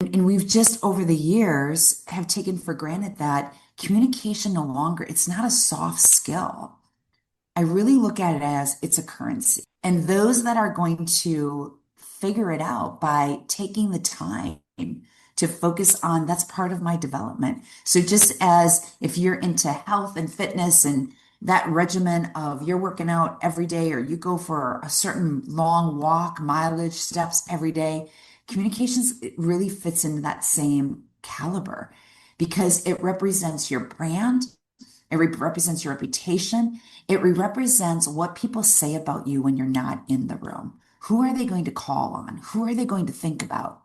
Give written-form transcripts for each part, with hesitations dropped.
And we've just over the years have taken for granted that communication no longer, it's not a soft skill. I really look at it as it's a currency. And those that are going to figure it out by taking the time to focus on that's part of my development. So just as if you're into health and fitness and that regimen of you're working out every day or you go for a certain long walk, mileage, steps every day, communications it really fits into that same caliber because it represents your brand, it represents your reputation. It represents what people say about you when you're not in the room. Who are they going to call on? Who are they going to think about?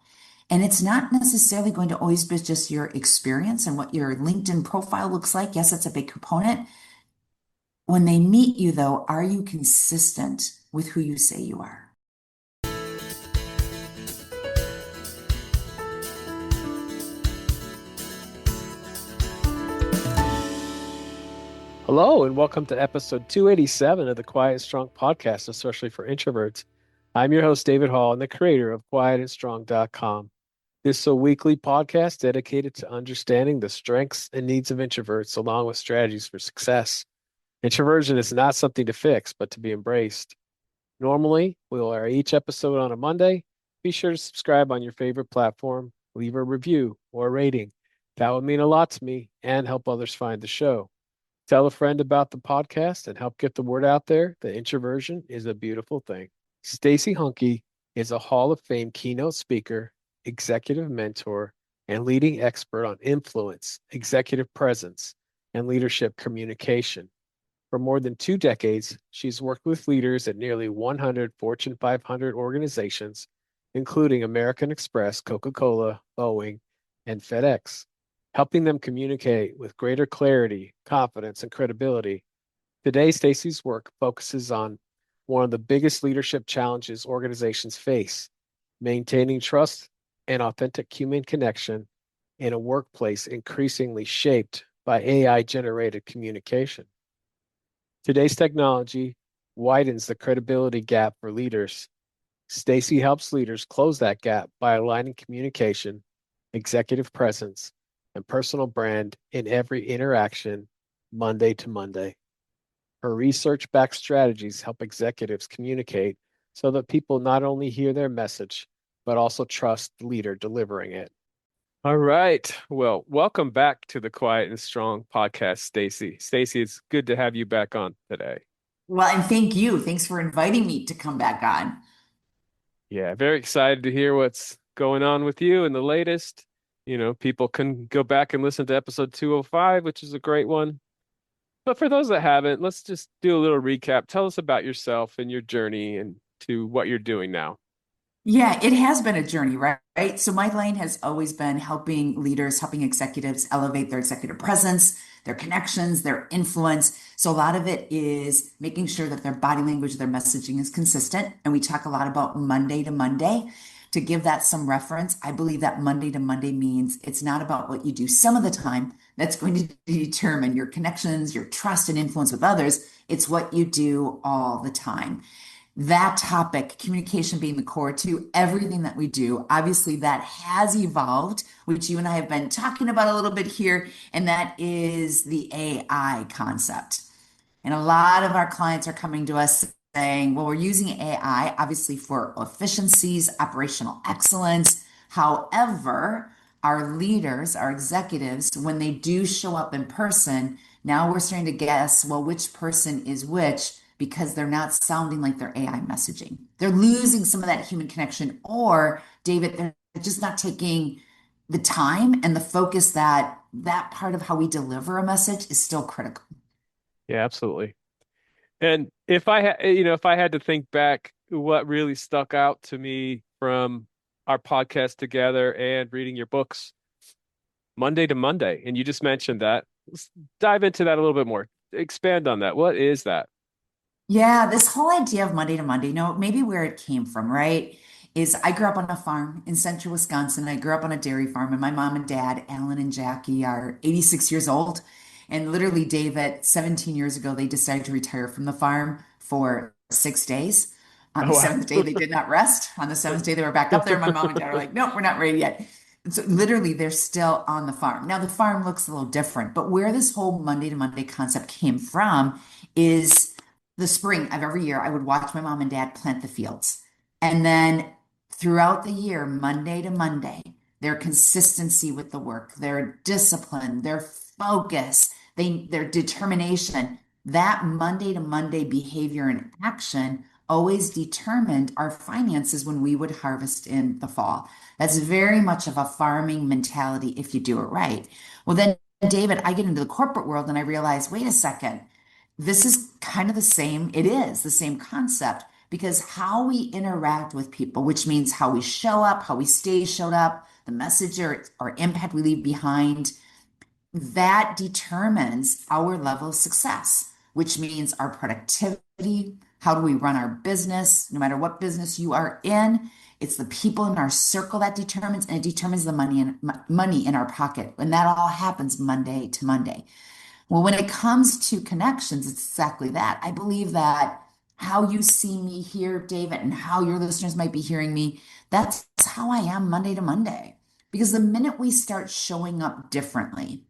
And it's not necessarily going to always be just your experience and what your LinkedIn profile looks like. Yes, that's a big component. When they meet you, though, are you consistent with who you say you are? Hello, and welcome to episode 287 of the Quiet and Strong podcast, especially for introverts. I'm your host, David Hall, and the creator of quietandstrong.com. This is a weekly podcast dedicated to understanding the strengths and needs of introverts, along with strategies for success. Introversion is not something to fix, but to be embraced. Normally, we'll air each episode on a Monday. Be sure to subscribe on your favorite platform, leave a review or a rating. That would mean a lot to me and help others find the show. Tell a friend about the podcast and help get the word out there that introversion is a beautiful thing. Stacey Hanke is a Hall of Fame keynote speaker, executive mentor, and leading expert on influence, executive presence, and leadership communication. For more than 2 decades, she's worked with leaders at nearly 100 Fortune 500 organizations, including American Express, Coca-Cola, Boeing, and FedEx, helping them communicate with greater clarity, confidence, and credibility. Today, Stacey's work focuses on one of the biggest leadership challenges organizations face, maintaining trust and authentic human connection in a workplace increasingly shaped by AI-generated communication. Today's technology widens the credibility gap for leaders. Stacey helps leaders close that gap by aligning communication, executive presence, and personal brand in every interaction, Monday to Monday. Her research backed strategies help executives communicate so that people not only hear their message, but also trust the leader delivering it. All right. Well, welcome back to the Quiet and Strong podcast, Stacey. Stacey, it's good to have you back on today. Well, and thank you. Thanks for inviting me to come back on. Yeah, very excited to hear what's going on with you and the latest. People can go back and listen to episode 205, which is a great one. But for those that haven't, let's just do a little recap. Tell us about yourself and your journey and to what you're doing now. Yeah, it has been a journey, right? So my lane has always been helping leaders, helping executives elevate their executive presence, their connections, their influence. So a lot of it is making sure that their body language, their messaging is consistent. And we talk a lot about Monday to Monday. To give that some reference, I believe that Monday to Monday means it's not about what you do some of the time that's going to determine your connections, your trust and influence with others. It's what you do all the time. That topic, communication being the core to everything that we do, obviously that has evolved, which you and I have been talking about a little bit here, and that is the AI concept. And a lot of our clients are coming to us saying, well, we're using AI obviously for efficiencies, operational excellence. However, our leaders, our executives, when they do show up in person, now we're starting to guess, well, which person is which because they're not sounding like their AI messaging. They're losing some of that human connection, or David, they're just not taking the time and the focus that that part of how we deliver a message is still critical. Yeah, absolutely. And if I had to think back, what really stuck out to me from our podcast together and reading your books, Monday to Monday, and you just mentioned that. Let's dive into that a little bit more. Expand on that. What is that? Yeah, this whole idea of Monday to Monday, maybe where it came from, right? Is I grew up on a farm in central Wisconsin. I grew up on a dairy farm, and my mom and dad, Alan and Jackie, are 86 years old. And literally, David, 17 years ago, they decided to retire from the farm for 6 days. On Oh, the wow. seventh day, they did not rest. On the seventh day, they were back up there. My mom and dad are like, nope, we're not ready yet. So literally, they're still on the farm. Now, the farm looks a little different, but where this whole Monday to Monday concept came from is the spring of every year, I would watch my mom and dad plant the fields. And then throughout the year, Monday to Monday, their consistency with the work, their discipline, their focus, their determination, that Monday to Monday behavior and action always determined our finances when we would harvest in the fall. That's very much of a farming mentality if you do it right. Well, then, David, I get into the corporate world and I realize, wait a second, this is kind of the same. It is the same concept because how we interact with people, which means how we show up, how we stay showed up, the message or impact we leave behind, that determines our level of success, which means our productivity. How do we run our business? No matter what business you are in, it's the people in our circle that determines, and it determines the money in our pocket. And that all happens Monday to Monday. Well, when it comes to connections, it's exactly that. I believe that how you see me here, David, and how your listeners might be hearing me, that's how I am Monday to Monday. Because the minute we start showing up differently,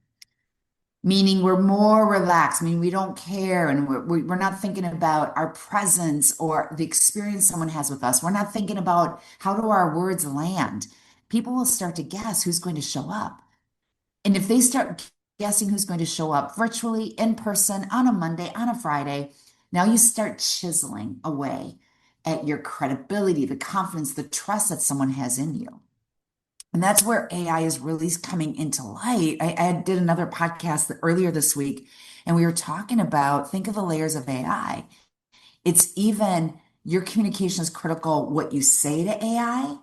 meaning we're more relaxed, meaning we don't care and we're not thinking about our presence or the experience someone has with us. We're not thinking about how do our words land. People will start to guess who's going to show up. And if they start guessing who's going to show up virtually, in person, on a Monday, on a Friday, now you start chiseling away at your credibility, the confidence, the trust that someone has in you. And that's where AI is really coming into light. I did another podcast earlier this week, and we were talking about think of the layers of AI. It's even your communication is critical, what you say to AI,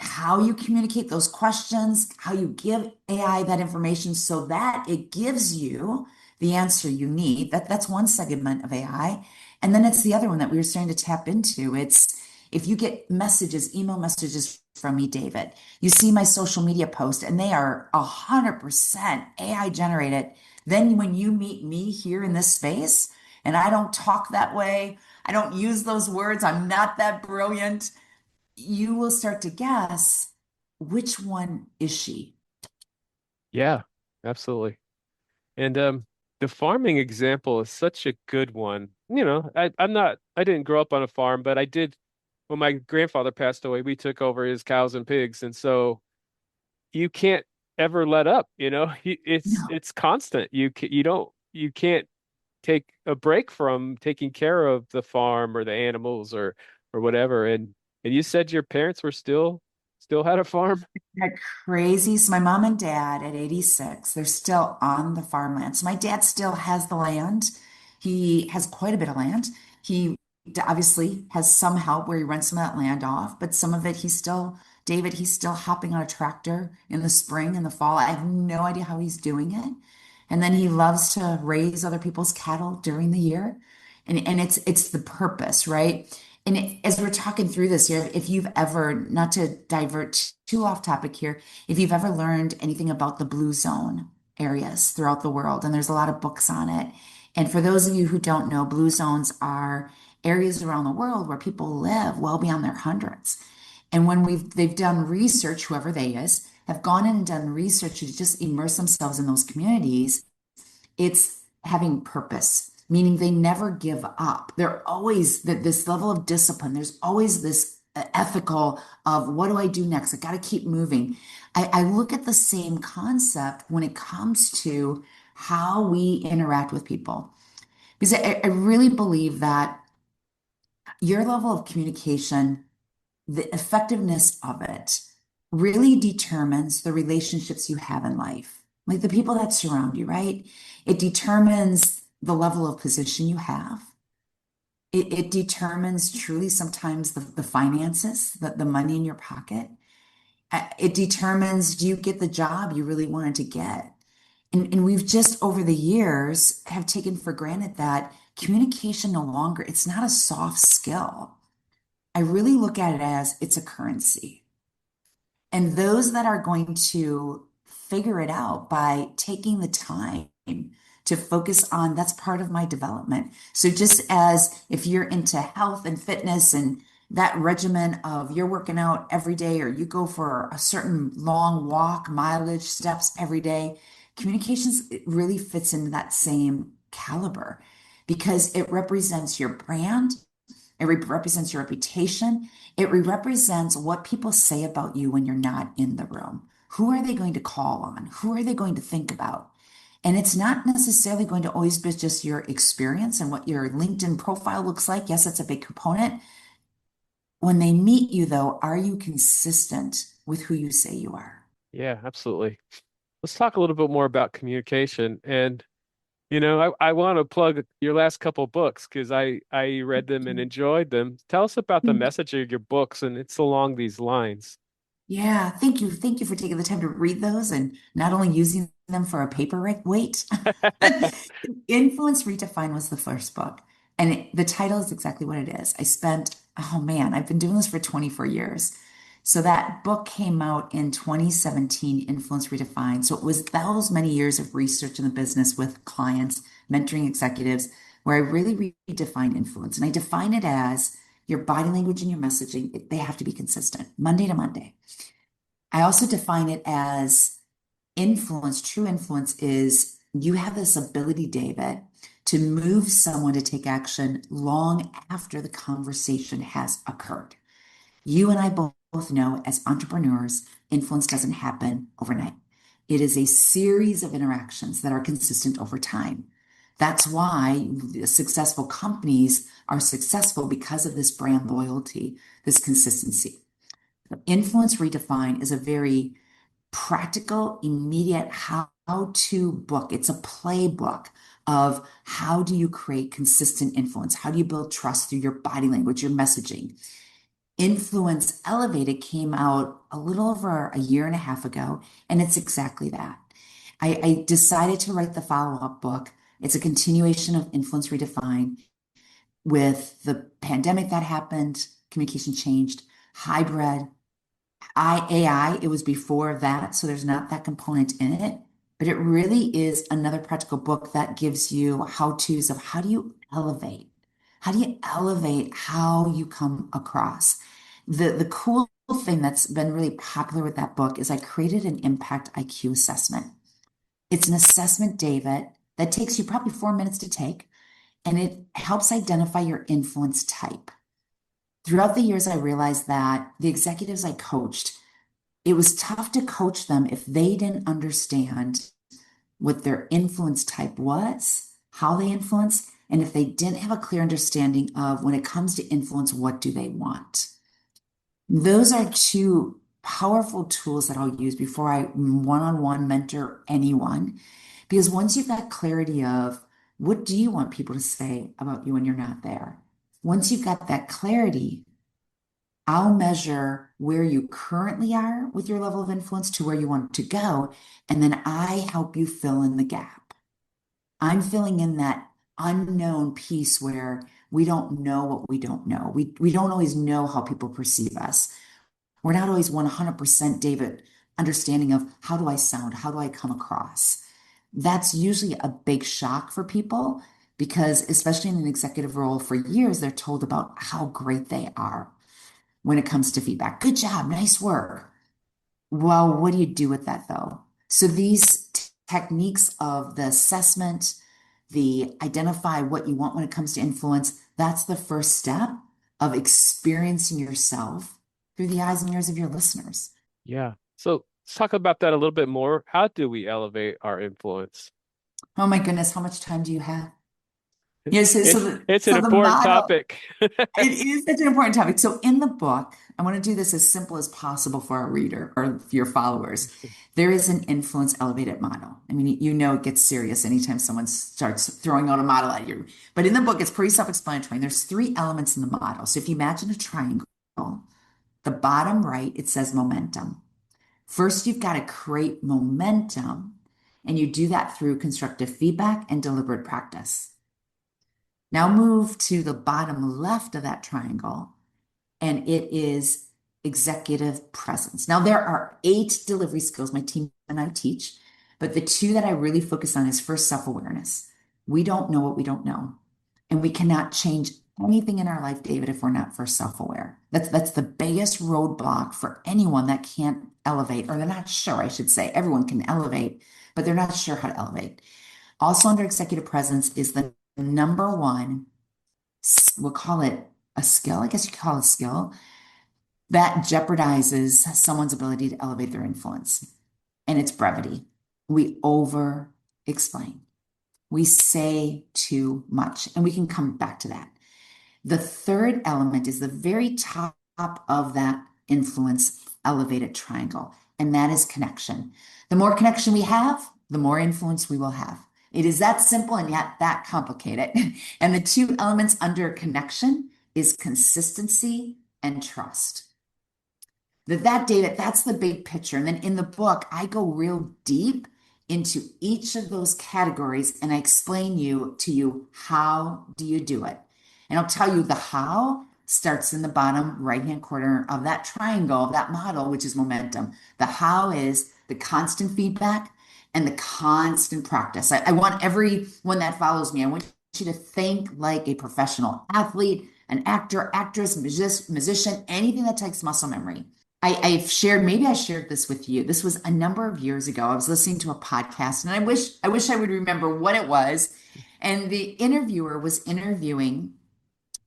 how you communicate those questions, how you give AI that information so that it gives you the answer you need. That's one segment of AI. And then it's the other one that we were starting to tap into. It's if you get messages, email messages from me, David, you see my social media post and they are 100% AI generated. Then when you meet me here in this space, and I don't talk that way, I don't use those words, I'm not that brilliant, you will start to guess which one is she? Yeah, absolutely. And the farming example is such a good one. I didn't grow up on a farm, but I did when my grandfather passed away, we took over his cows and pigs. And so you can't ever let up, No, it's constant. You can't take a break from taking care of the farm or the animals or whatever. And you said your parents were still had a farm? that crazy. So my mom and dad at 86, they're still on the farmland. So my dad still has the land. He has quite a bit of land. He obviously has some help where he rents some of that land off, but some of it David, he's still hopping on a tractor in the spring and the fall. I have no idea how he's doing it. And then he loves to raise other people's cattle during the year. And it's the purpose, right? And as we're talking through this here, if you've ever, not to divert too off topic here, if you've ever learned anything about the blue zone areas throughout the world, and there's a lot of books on it. And for those of you who don't know, blue zones are areas around the world where people live well beyond their hundreds. And when they've done research, whoever they is, have gone in and done research to just immerse themselves in those communities, it's having purpose, meaning they never give up. They're always this level of discipline. There's always this ethical of what do I do next? I got to keep moving. I look at the same concept when it comes to how we interact with people, because I really believe that your level of communication, the effectiveness of it really determines the relationships you have in life, like the people that surround you, right? It determines the level of position you have. It determines truly sometimes the finances, the money in your pocket. It determines do you get the job you really wanted to get? And we've just over the years have taken for granted that communication no longer, it's not a soft skill. I really look at it as it's a currency. And those that are going to figure it out by taking the time to focus on that's part of my development. So just as if you're into health and fitness and that regimen of you're working out every day or you go for a certain long walk, mileage, steps every day, communications it really fits into that same caliber because it represents your brand, represents your reputation, represents what people say about you when you're not in the room. Who are they going to call on? Who are they going to think about? And it's not necessarily going to always be just your experience and what your LinkedIn profile looks like. Yes, that's a big component. When they meet you, though, are you consistent with who you say you are? Yeah, absolutely. Let's talk a little bit more about communication. And, I want to plug your last couple books because I read them and enjoyed them. Tell us about the message of your books, and it's along these lines. Yeah, thank you. Thank you for taking the time to read those and not only using them for a paper weight. Influence Redefined was the first book, and the title is exactly what it is. Oh man, I've been doing this for 24 years. So that book came out in 2017, Influence Redefined. So it was those many years of research in the business with clients, mentoring executives, where I really redefined influence. And I define it as your body language and your messaging, they have to be consistent, Monday to Monday. I also define it as influence. True influence is you have this ability, David, to move someone to take action long after the conversation has occurred. You and I both know as entrepreneurs, influence doesn't happen overnight. It is a series of interactions that are consistent over time. That's why successful companies are successful because of this brand loyalty, this consistency. Influence Redefined is a very practical, immediate how-to book. It's a playbook of how do you create consistent influence? How do you build trust through your body language, your messaging? Influence Elevated came out a little over a year and a half ago, and it's exactly that. I decided to write the follow-up book. It's a continuation of Influence Redefined with the pandemic that happened, communication changed, hybrid, AI, it was before that, so there's not that component in it, but it really is another practical book that gives you how-tos of how do you elevate? How do you elevate how you come across? The cool thing that's been really popular with that book is I created an impact IQ assessment. It's an assessment, David, that takes you probably 4 minutes to take, and it helps identify your influence type. Throughout the years, I realized that the executives I coached, it was tough to coach them if they didn't understand what their influence type was, how they influence, and if they didn't have a clear understanding of when it comes to influence, what do they want? Those are two powerful tools that I'll use before I one-on-one mentor anyone. Because once you've got clarity of what do you want people to say about you when you're not there, once you've got that clarity, I'll measure where you currently are with your level of influence to where you want to go. And then I help you fill in the gap. I'm filling in that unknown piece where we don't know what we don't know. We don't always know how people perceive us. We're not always 100% David understanding of how do I sound? How do I come across? That's usually a big shock for people because, especially in an executive role for years, they're told about how great they are when it comes to feedback. Good job, nice work. Well, what do you do with that though? So these techniques of the assessment, the identify what you want when it comes to influence, that's the first step of experiencing yourself through the eyes and ears of your listeners. Yeah. So let's talk about that a little bit more. How do we elevate our influence? Oh my goodness, how much time do you have? Yeah, It, it's an so the important model, topic. it is such an important topic. So in the book, I want to do this as simple as possible for our reader or your followers. There is an influence elevated model. I mean, you know it gets serious anytime someone starts throwing out a model at you. But in the book, it's pretty self-explanatory. And there's three elements in the model. So if you imagine a triangle, the bottom right, it says momentum. First, you've got to create momentum, and you do that through constructive feedback and deliberate practice. Now move to the bottom left of that triangle, and it is executive presence. Now, there are 8 delivery skills my team and I teach, but the two that I really focus on is first self-awareness. We don't know what we don't know, and we cannot change anything in our life, David, if we're not first self-aware. That's the biggest roadblock for anyone that can't elevate, or they're not sure, I should say. Everyone can elevate, but they're not sure how to elevate. Also under executive presence is the number one, we'll call it a skill, I guess you could call it a skill, that jeopardizes someone's ability to elevate their influence. And it's brevity. We over explain. We say too much, and we can come back to that. The third element is the very top of that influence elevated triangle, and that is connection. The more connection we have, the more influence we will have. It is that simple and yet that complicated. And the two elements under connection is consistency and trust. That data, that's the big picture. And then in the book, I go real deep into each of those categories and I explain to you how do you do it. And I'll tell you the how starts in the bottom right-hand corner of that triangle, of that model, which is momentum. The how is the constant feedback and the constant practice. I want everyone that follows me, I want you to think like a professional athlete, an actor, actress, musician, anything that takes muscle memory. I've shared, maybe I shared this with you. This was a number of years ago. I was listening to a podcast and I wish I would remember what it was. And the interviewer was interviewing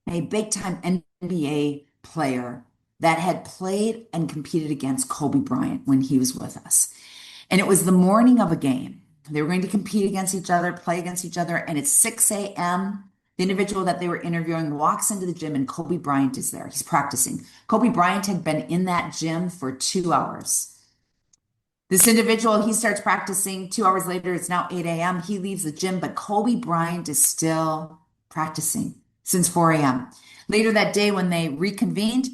a big time NBA player that had played and competed against Kobe Bryant when he was with us. And it was the morning of a game. They were going to compete against each other, play against each other, and it's 6 a.m. The individual that they were interviewing walks into the gym and Kobe Bryant is there. He's practicing. Kobe Bryant had been in that gym for 2 hours. This individual, he starts practicing 2 hours later. It's now 8 a.m. He leaves the gym, but Kobe Bryant is still practicing since 4 a.m. Later that day, when they reconvened,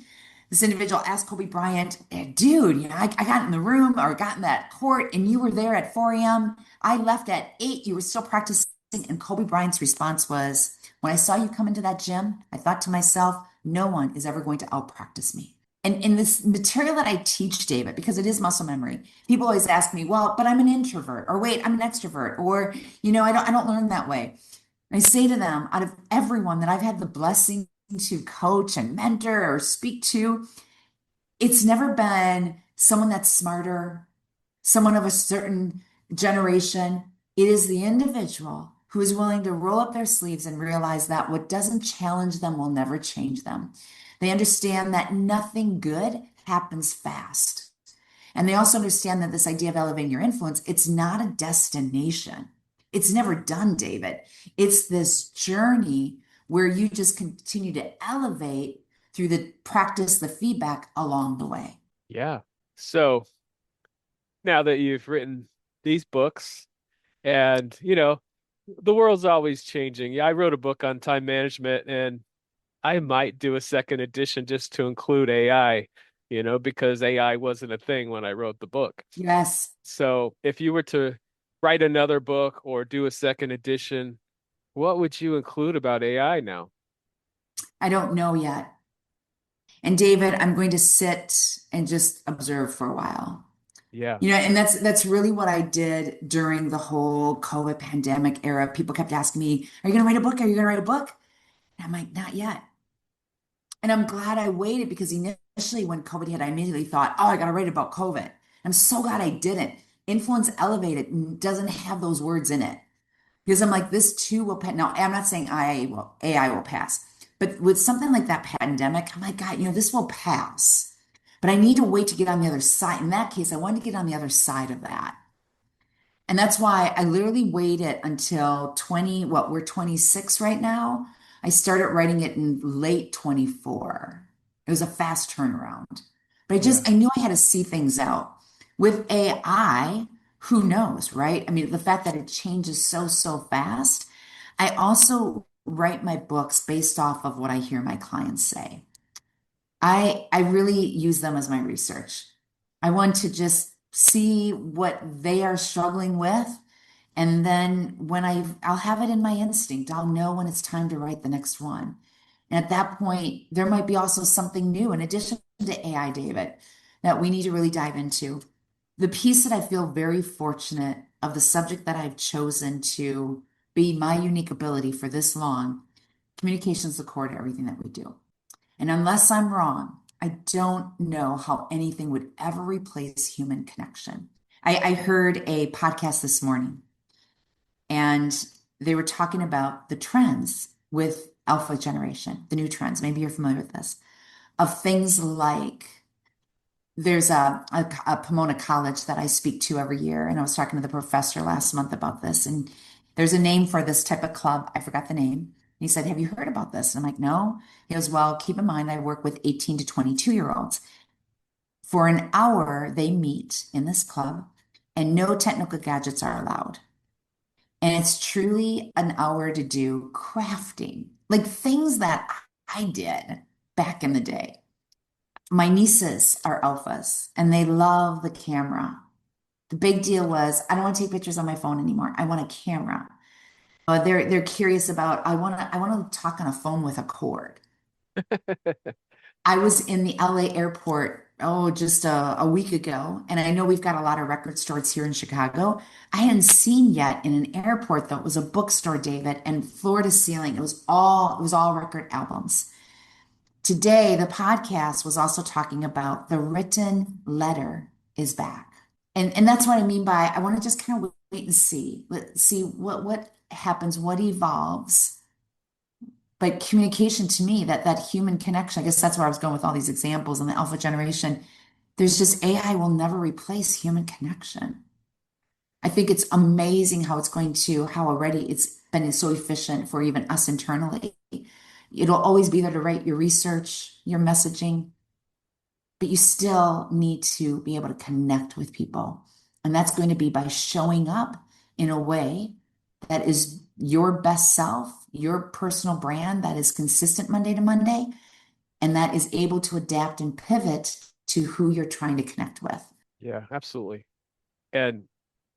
this individual asked Kobe Bryant, dude, I got in the room or got in that court and you were there at 4 a.m. I left at 8. You were still practicing. And Kobe Bryant's response was, when I saw you come into that gym, I thought to myself, no one is ever going to outpractice me. And in this material that I teach, David, because it is muscle memory, people always ask me, well, but I'm an introvert, or wait, I'm an extrovert, or, I don't learn that way. I say to them, out of everyone that I've had the blessing to coach and mentor or speak to, it's never been someone that's smarter, someone of a certain generation. It is the individual who is willing to roll up their sleeves and realize that what doesn't challenge them will never change them. They understand that nothing good happens fast. And they also understand that this idea of elevating your influence, it's not a destination. It's never done, David. It's this journey where you just continue to elevate through the practice, the feedback along the way. Yeah. So now that you've written these books and, the world's always changing. Yeah, I wrote a book on time management and I might do a second edition just to include AI, because AI wasn't a thing when I wrote the book. Yes, So if you were to write another book or do a second edition, what would you include about AI now? I don't know yet. And David, I'm going to sit and just observe for a while. Yeah. And that's really what I did during the whole COVID pandemic era. People kept asking me, "Are you going to write a book? Are you going to write a book?" And I'm like, "Not yet." And I'm glad I waited because initially when COVID hit, I immediately thought, "Oh, I got to write about COVID." I'm so glad I didn't. Influence Elevated doesn't have those words in it because I'm like, this too will pass. Now, I'm not saying AI will pass, but with something like that pandemic, I'm like, God, this will pass. But I need to wait to get on the other side. In that case, I wanted to get on the other side of that. And that's why I literally waited until we're 26 right now. I started writing it in late 24. It was a fast turnaround. But Yeah. I knew I had to see things out. With AI, who knows, right? I mean, the fact that it changes so fast. I also write my books based off of what I hear my clients say. I really use them as my research. I want to just see what they are struggling with. And then I'll have it in my instinct. I'll know when it's time to write the next one. And at that point, there might be also something new in addition to AI, David, that we need to really dive into. The piece that I feel very fortunate of the subject that I've chosen to be my unique ability for this long Communication is the core to everything that we do. And unless I'm wrong, I don't know how anything would ever replace human connection. I heard a podcast this morning and they were talking about the trends with Alpha generation, the new trends. Maybe you're familiar with this, of things like there's a Pomona College that I speak to every year. And I was talking to the professor last month about this. And there's a name for this type of club. I forgot the name. He said, "Have you heard about this?" And I'm like, "No." He goes, "Well, keep in mind, I work with 18 to 22-year-olds. For an hour, they meet in this club and no technical gadgets are allowed. And it's truly an hour to do crafting, like things that I did back in the day. My nieces are alphas and they love the camera. The big deal was, I don't want to take pictures on my phone anymore. I want a camera. They're curious about, I want to talk on a phone with a cord. I was in the LA airport, oh, just a week ago, and I know we've got a lot of record stores here in Chicago. I hadn't seen yet in an airport that was a bookstore, David, and floor to ceiling. It was all record albums. Today, the podcast was also talking about the written letter is back. And that's what I mean by I want to just kind of wait and see. Let's see what happens, what evolves. But communication to me, that human connection, I guess that's where I was going with all these examples in the alpha generation. There's just AI will never replace human connection. I think it's amazing how it's going to, how already it's been so efficient for even us internally. It'll always be there to write your research, your messaging, but you still need to be able to connect with people. And that's going to be by showing up in a way that is your best self, your personal brand that is consistent Monday to Monday, and that is able to adapt and pivot to who you're trying to connect with. Yeah, absolutely. And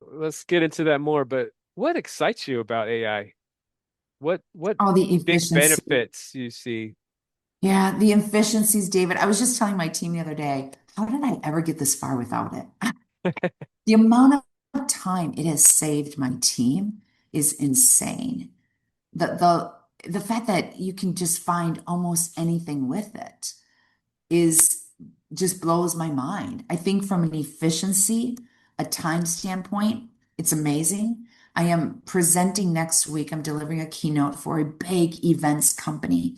let's get into that more, but what excites you about AI? What Oh, the big efficiency. benefits you see? Yeah, the efficiencies, David. I was just telling my team the other day, how did I ever get this far without it? The amount of time it has saved my team is insane. The fact that you can just find almost anything with it is just blows my mind. I think from an efficiency, a time standpoint, it's amazing. I am presenting next week. I'm delivering a keynote for a big events company,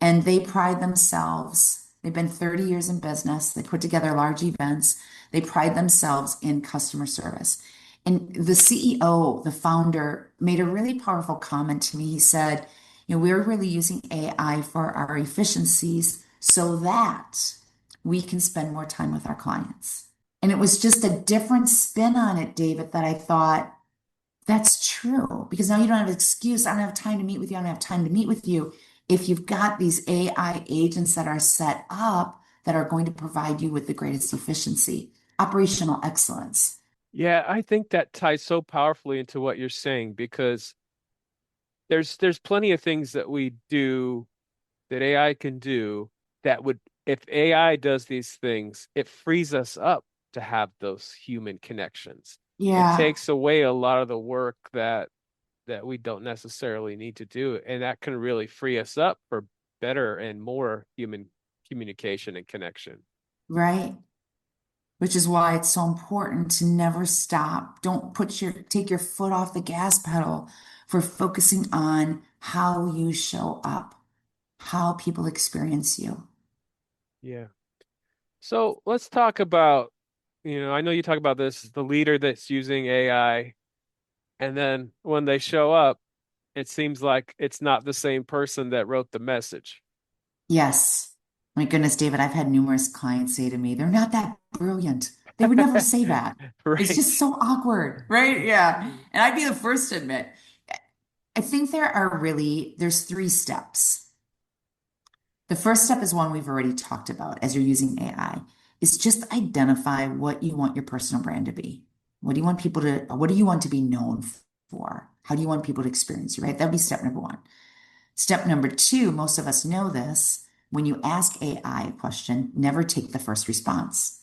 and they pride themselves. They've been 30 years in business. They put together large events. They pride themselves in customer service. And the CEO, the founder, made a really powerful comment to me. He said, we're really using AI for our efficiencies so that we can spend more time with our clients. And it was just a different spin on it, David, that I thought, that's true. Because now you don't have an excuse. I don't have time to meet with you. I don't have time to meet with you. If you've got these AI agents that are set up that are going to provide you with the greatest efficiency, operational excellence. Yeah, I think that ties so powerfully into what you're saying because there's plenty of things that we do that AI can do that would, if AI does these things, it frees us up to have those human connections. It Yeah, takes away a lot of the work that we don't necessarily need to do, and that can really free us up for better and more human communication and connection. right. Which is why it's so important to never stop. Don't take your foot off the gas pedal for focusing on how you show up, how people experience you. Yeah. So let's talk about, I know you talk about this, the leader that's using AI, and then when they show up, it seems like it's not the same person that wrote the message. Yes. My goodness, David, I've had numerous clients say to me, they're not that brilliant. They would never say that. It's just Right. so awkward, right? Yeah. And I'd be the first to admit, I think there's three steps. The first step is one we've already talked about as you're using AI, is just identify what you want your personal brand to be. What do you want to be known for? How do you want people to experience you, right? That'd be step number one. Step number two, most of us know this. When you ask AI a question, never take the first response.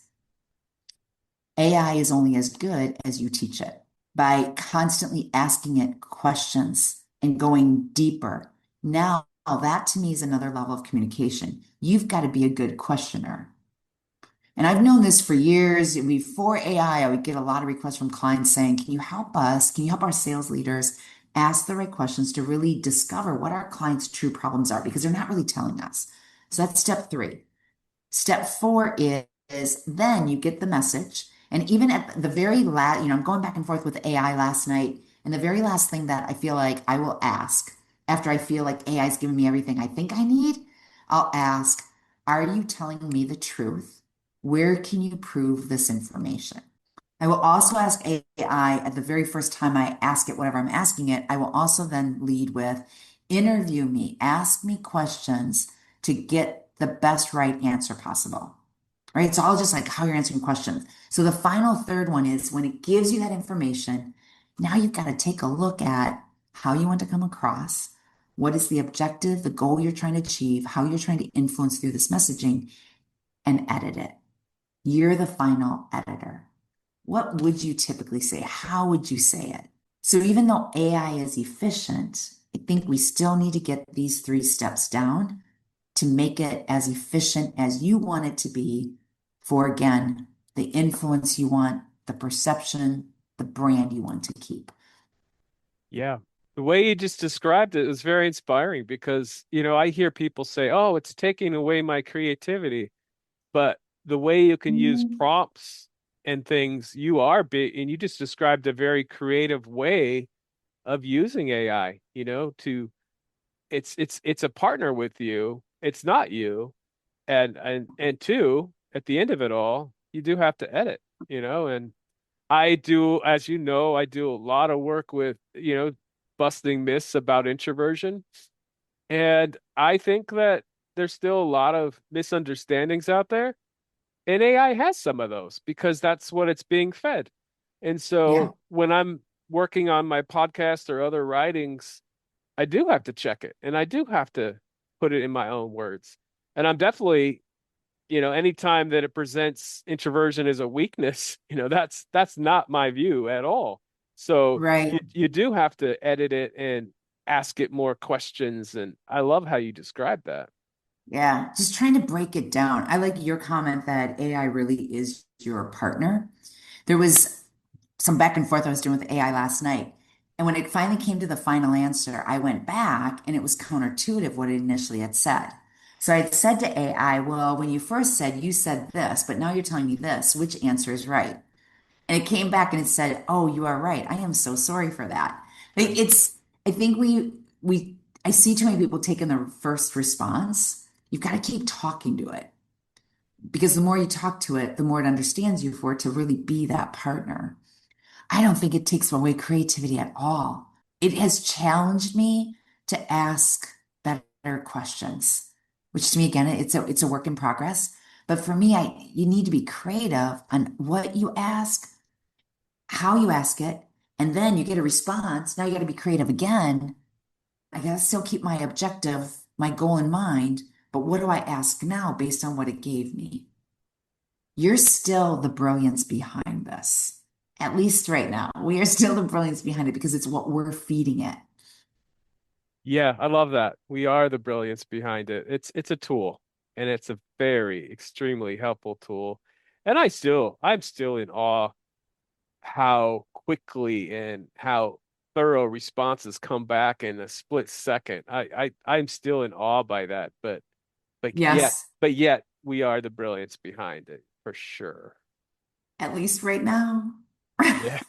AI is only as good as you teach it. By constantly asking it questions and going deeper, now that to me is another level of communication. You've got to be a good questioner. And I've known this for years. Before AI, I would get a lot of requests from clients saying, can you help us? Can you help our sales leaders ask the right questions to really discover what our clients' true problems are? Because they're not really telling us. So that's step three. Step four is then you get the message. And even at the very last, I'm going back and forth with AI last night. And the very last thing that I feel like I will ask after I feel like AI is giving me everything I think I need, I'll ask, are you telling me the truth? Where can you prove this information? I will also ask AI at the very first time I ask it whatever I'm asking it. I will also then lead with interview me, ask me questions to get the best right answer possible. Right. It's all just like how you're answering questions. So the final third one is when it gives you that information, now you've got to take a look at how you want to come across. What is the objective, the goal you're trying to achieve, how you're trying to influence through this messaging and edit it. You're the final editor. What would you typically say? How would you say it? So even though AI is efficient, I think we still need to get these three steps down to make it as efficient as you want it to be for, again, the influence you want, the perception, the brand you want to keep. Yeah. The way you just described it is very inspiring because, I hear people say, "Oh, it's taking away my creativity." But the way you can use Mm. prompts and things, you are big, and you just described a very creative way of using AI, to it's a partner with you. It's not you. And two, at the end of it all, you do have to edit, and I do, as you know, I do a lot of work with, busting myths about introversion. And I think that there's still a lot of misunderstandings out there. And AI has some of those because that's what it's being fed. And Yeah, so when I'm working on my podcast or other writings, I do have to check it and I do have to put it in my own words. And I'm definitely, anytime that it presents introversion as a weakness, that's not my view at all. So right. you do have to edit it and ask it more questions. And I love how you describe that. Yeah, just trying to break it down. I like your comment that AI really is your partner. There was some back and forth I was doing with AI last night. And when it finally came to the final answer, I went back and it was counterintuitive what it initially had said. So I had said to AI, well, when you first said, you said this, but now you're telling me this, which answer is right? And it came back and it said, oh, you are right. I am so sorry for that. Like, I think I see too many people taking the first response. You've got to keep talking to it because the more you talk to it, the more it understands you for it to really be that partner. I don't think it takes away creativity at all. It has challenged me to ask better questions, which to me, again, it's a work in progress. But for me, you need to be creative on what you ask, how you ask it, and then you get a response. Now you got to be creative again. I got to still keep my objective, my goal in mind, but what do I ask now based on what it gave me? You're still the brilliance behind this. At least right now, we are still the brilliance behind it because it's what we're feeding it. Yeah, I love that. We are the brilliance behind it. It's a tool and it's a very extremely helpful tool. And I'm still in awe how quickly and how thorough responses come back in a split second. I'm still in awe by that, but yet Yes, but yet we are the brilliance behind it for sure. at least right now. Yeah.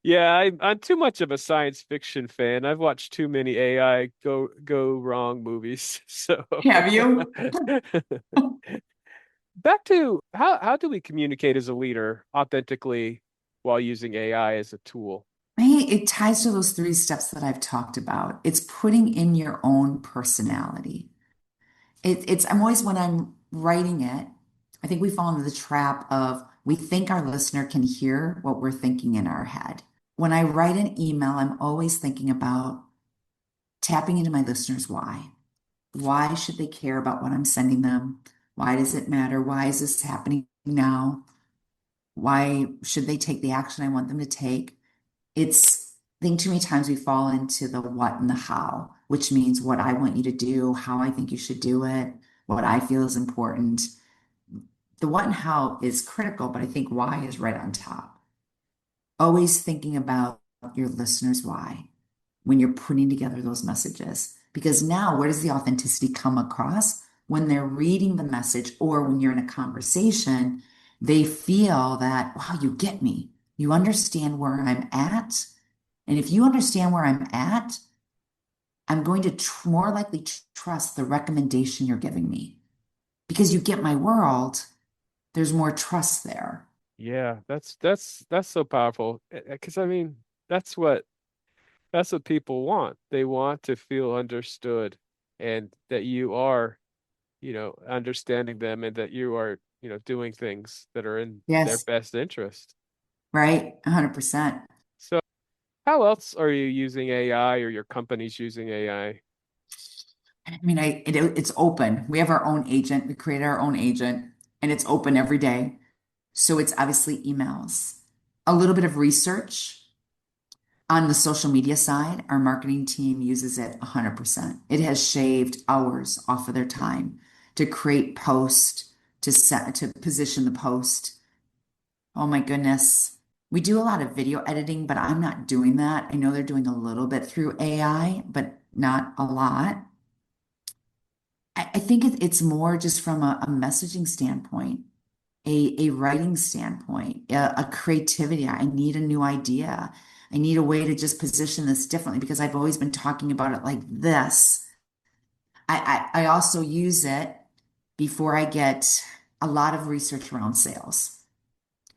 Yeah, I'm too much of a science fiction fan. I've watched too many AI go wrong movies. So Have you? back to how do we communicate as a leader authentically while using AI as a tool? Right? It ties to those three steps that I've talked about. It's putting in your own personality. I'm always, when I'm writing it, I think we fall into the trap of we think our listener can hear what we're thinking in our head. When I write an email, I'm always thinking about tapping into my listeners' why. Why should they care about what I'm sending them? Why does it matter? Why is this happening now? Why should they take the action I want them to take? It's think too many times we fall into the what and the how, which means what I want you to do, how I think you should do it, what I feel is important. The what and how is critical, but I think why is right on top. Always thinking about your listeners' why when you're putting together those messages. Because now, where does the authenticity come across? When they're reading the message or when you're in a conversation, they feel that, wow, you get me. You understand where I'm at. And if you understand where I'm at, I'm going to more likely trust the recommendation you're giving me. Because you get my world, there's more trust there. Yeah, that's so powerful. Because I mean, that's what that's what people want. They want to feel understood and that you are, understanding them and that you are, doing things that are in their Yes, best interest. right? 100%. So, how else are you using AI or your company's using AI? I mean, it's open. We have our own agent. We create our own agent, and it's open every day. So it's obviously emails, a little bit of research on the social media side. Our marketing team uses it 100%. It has shaved hours off of their time to create post, to position the post. Oh my goodness. We do a lot of video editing, but I'm not doing that. I know they're doing a little bit through AI, but not a lot. I think it's more just from a messaging standpoint, a writing standpoint, a creativity. I need a new idea. I need a way to just position this differently because I've always been talking about it like this. I also use it before I get a lot of research around sales.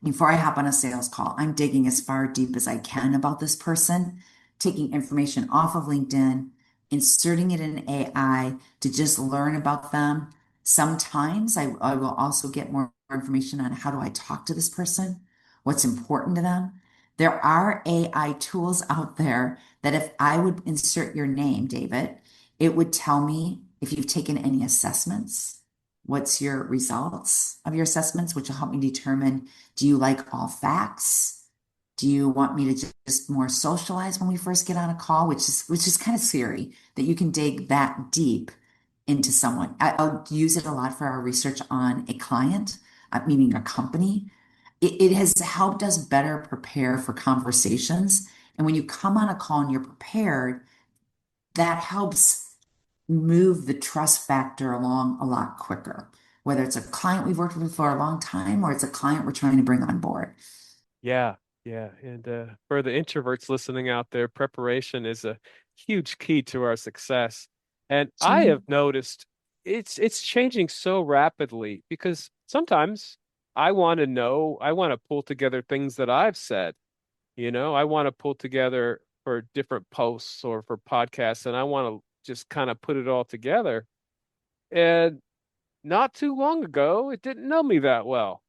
Before I hop on a sales call, I'm digging as far deep as I can about this person, taking information off of LinkedIn, inserting it in AI to just learn about them. Sometimes I will also get more information on how do I talk to this person, what's important to them. There are AI tools out there that if I would insert your name, David, it would tell me if you've taken any assessments, what's your results of your assessments, which will help me determine, do you like all facts? Do you want me to just more socialize when we first get on a call, which is kind of scary that you can dig that deep into someone. I'll use it a lot for our research on a client, meaning a company. It has helped us better prepare for conversations. And when you come on a call and you're prepared, that helps move the trust factor along a lot quicker, whether it's a client we've worked with for a long time or it's a client we're trying to bring on board. Yeah, yeah. And for the introverts listening out there, preparation is a huge key to our success. And I have noticed it's changing so rapidly because sometimes I want to pull together things that I've said, I want to pull together for different posts or for podcasts, and I want to just kind of put it all together. And not too long ago, it didn't know me that well.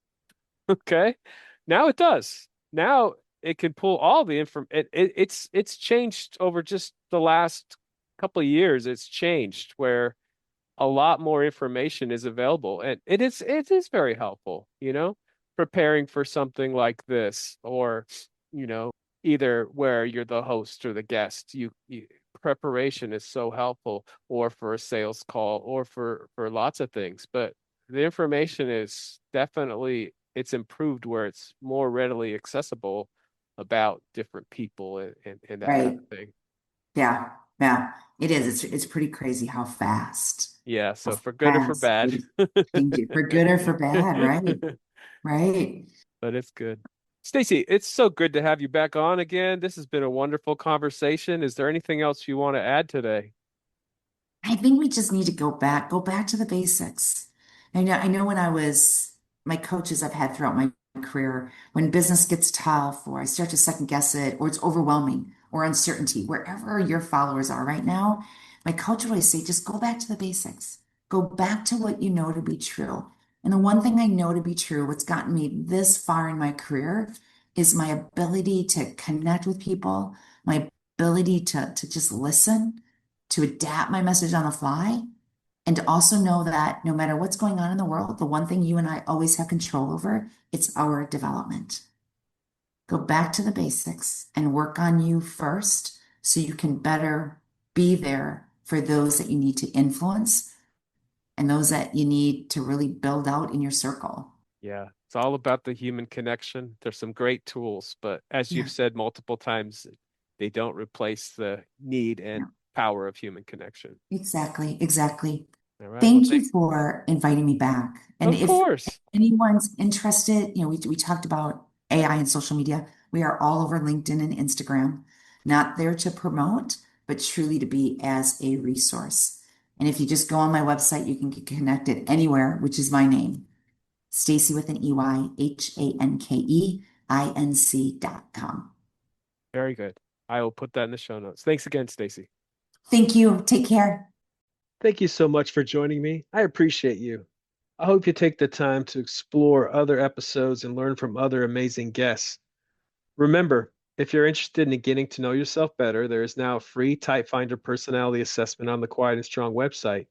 Okay. Now it does. Now it can pull all the inform it's changed over just the last couple of years. It's changed where a lot more information is available and it is very helpful, preparing for something like this or, you know, either where you're the host or the guest. Preparation is so helpful or for a sales call or for lots of things. But the information is definitely it's improved where it's more readily accessible about different people and that kind Right. of thing. Yeah. Yeah. It is. It's pretty crazy Yeah, how so for good or for fast bad. it is changing for good or for bad. Right. Right. But it's good. Stacey, it's so good to have you back on again. This has been a wonderful conversation. Is there anything else you want to add today? I think we just need to go back to the basics. I know when my coaches I've had throughout my career, when business gets tough or I start to second guess it or it's overwhelming or uncertainty, wherever your followers are right now, my coach would always say, just go back to the basics. Go back to what you know to be true. And the one thing I know to be true, what's gotten me this far in my career is my ability to connect with people, my ability to just listen, to adapt my message on the fly, and to also know that no matter what's going on in the world, the one thing you and I always have control over, it's our development. Go back to the basics and work on you first so you can better be there for those that you need to influence and those that you need to really build out in your circle. Yeah, it's all about the human connection. There's some great tools, but as you've Yeah, said multiple times, they don't replace the need yeah, and power of human connection. exactly, exactly. All right. Well, Thank you thank, for inviting me back. And of if course. anyone's interested, we talked about AI and social media. We are all over LinkedIn and Instagram, not there to promote, but truly to be as a resource. And if you just go on my website, you can get connected anywhere, which is my name, Stacey with an EY, HANKEINC.com. Very good. I will put that in the show notes. Thanks again, Stacey. Thank you. Take care. Thank you so much for joining me. I appreciate you. I hope you take the time to explore other episodes and learn from other amazing guests. Remember, if you're interested in getting to know yourself better, there is now a free Type Finder personality assessment on the Quiet and Strong website.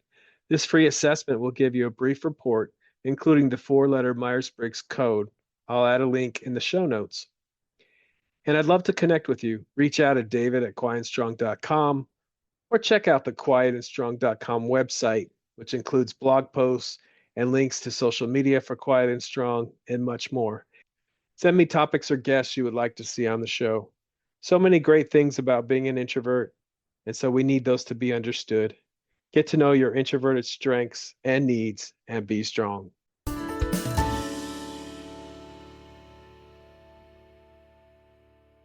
This free assessment will give you a brief report, including the four-letter Myers-Briggs code. I'll add a link in the show notes. And I'd love to connect with you. Reach out at david@quietandstrong.com or check out the quietandstrong.com website, which includes blog posts and links to social media for Quiet and Strong and much more. Send me topics or guests you would like to see on the show. So many great things about being an introvert, and so we need those to be understood. Get to know your introverted strengths and needs and be strong.